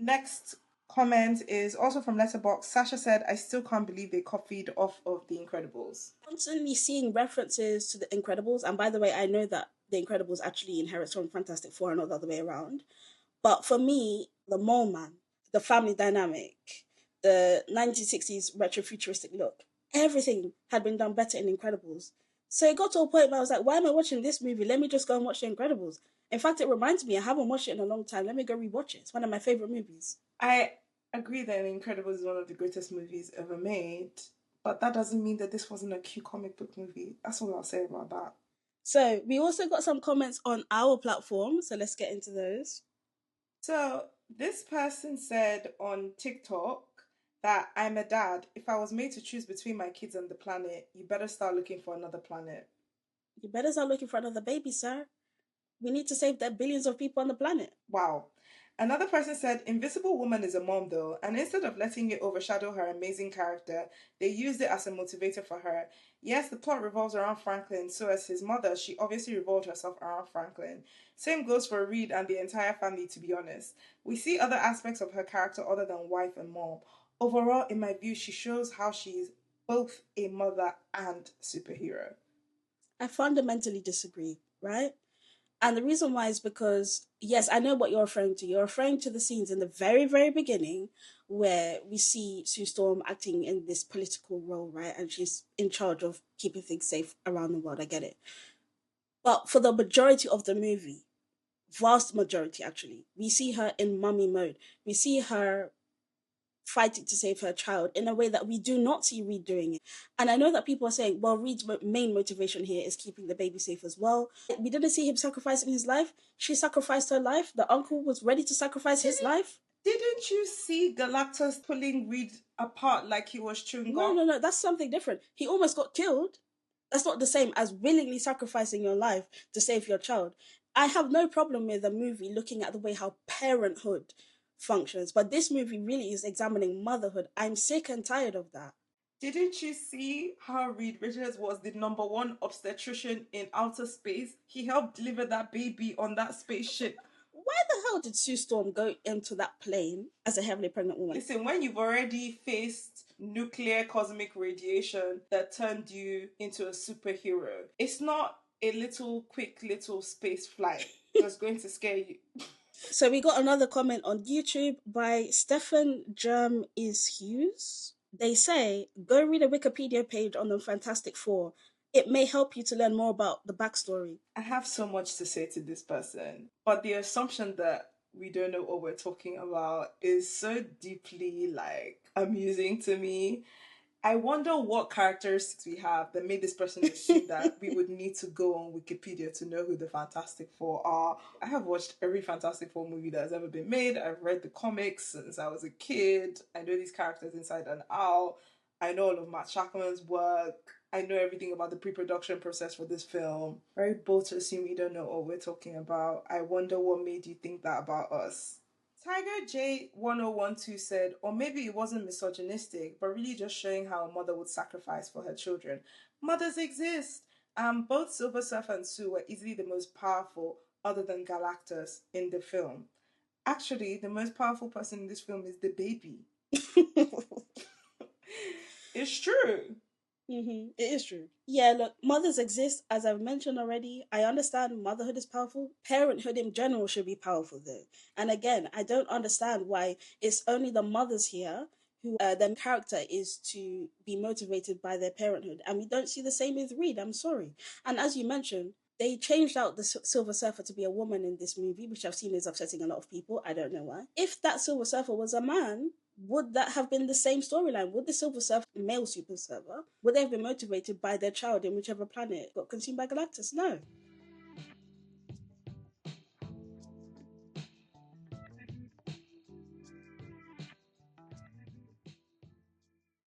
Next comment is also from Letterboxd. Sasha said, I still can't believe they copied off of The Incredibles. Constantly seeing references to The Incredibles, and by the way, I know that The Incredibles actually inherits from Fantastic Four and not the other way around. But for me, the mole man, the family dynamic, the 1960s retro-futuristic look, everything had been done better in Incredibles. So it got to a point where I was like, why am I watching this movie? Let me just go and watch The Incredibles. In fact, it reminds me, I haven't watched it in a long time. Let me go rewatch it. It's one of my favorite movies. I agree that The Incredibles is one of the greatest movies ever made, but that doesn't mean that this wasn't a cute comic book movie. That's all I'll say about that. So we also got some comments on our platform, so let's get into those. So this person said on TikTok that I'm a dad. If I was made to choose between my kids and the planet, you better start looking for another planet. You better start looking for another baby, sir. We need to save the billions of people on the planet. Wow. Another person said, Invisible Woman is a mom though, and instead of letting it overshadow her amazing character, they used it as a motivator for her. Yes, the plot revolves around Franklin, so as his mother, she obviously revolved herself around Franklin. Same goes for Reed and the entire family, to be honest. We see other aspects of her character other than wife and mom. Overall, in my view, she shows how she's both a mother and superhero. I fundamentally disagree, right? And the reason why is because, yes, I know what you're referring to. You're referring to the scenes in the very, very beginning where we see Sue Storm acting in this political role, right? And she's in charge of keeping things safe around the world. I get it. But for the majority of the movie, vast majority actually, we see her in mummy mode. We see her fighting to save her child in a way that we do not see Reed doing it. And I know that people are saying, well, Reed's main motivation here is keeping the baby safe as well. We didn't see him sacrificing his life. She sacrificed her life. The uncle was ready to sacrifice his life. Didn't you see Galactus pulling Reed apart like he was chewing gum? No. That's something different. He almost got killed. That's not the same as willingly sacrificing your life to save your child. I have no problem with a movie looking at the way how parenthood functions, but this movie really is examining motherhood. I'm sick and tired of that. Didn't you see how Reed Richards was the #1 obstetrician in outer space? He helped deliver that baby on that spaceship. Why the hell did Sue Storm go into that plane as a heavily pregnant woman? Listen, when you've already faced nuclear cosmic radiation that turned you into a superhero, it's not a quick little space flight that's going to scare you. So we got another comment on YouTube by Stephen Germ is Hughes. They say, go read a Wikipedia page on the Fantastic Four. It may help you to learn more about the backstory. I have so much to say to this person, but the assumption that we don't know what we're talking about is so deeply amusing to me. I wonder what characteristics we have that made this person assume that we would need to go on Wikipedia to know who the Fantastic Four are. I have watched every Fantastic Four movie that has ever been made. I've read the comics since I was a kid. I know these characters inside and out. I know all of Matt Shackman's work. I know everything about the pre-production process for this film. Very bold to assume you don't know what we're talking about. I wonder what made you think that about us. Tiger J1012 said, or maybe it wasn't misogynistic, but really just showing how a mother would sacrifice for her children. Mothers exist. Both Silver Surfer and Sue were easily the most powerful, other than Galactus, in the film. Actually, the most powerful person in this film is the baby. It's true. It is true. Yeah, look, mothers exist, as I've mentioned already. I understand motherhood is powerful. Parenthood in general should be powerful, though. And again, I don't understand why it's only the mothers here who their character is to be motivated by their parenthood. And we don't see the same with Reed, I'm sorry. And as you mentioned, they changed out the Silver Surfer to be a woman in this movie, which I've seen is upsetting a lot of people. I don't know why. If that Silver Surfer was a man, would that have been the same storyline? Would the Silver Surfer, male Super Surfer, would they have been motivated by their child in whichever planet got consumed by Galactus? No.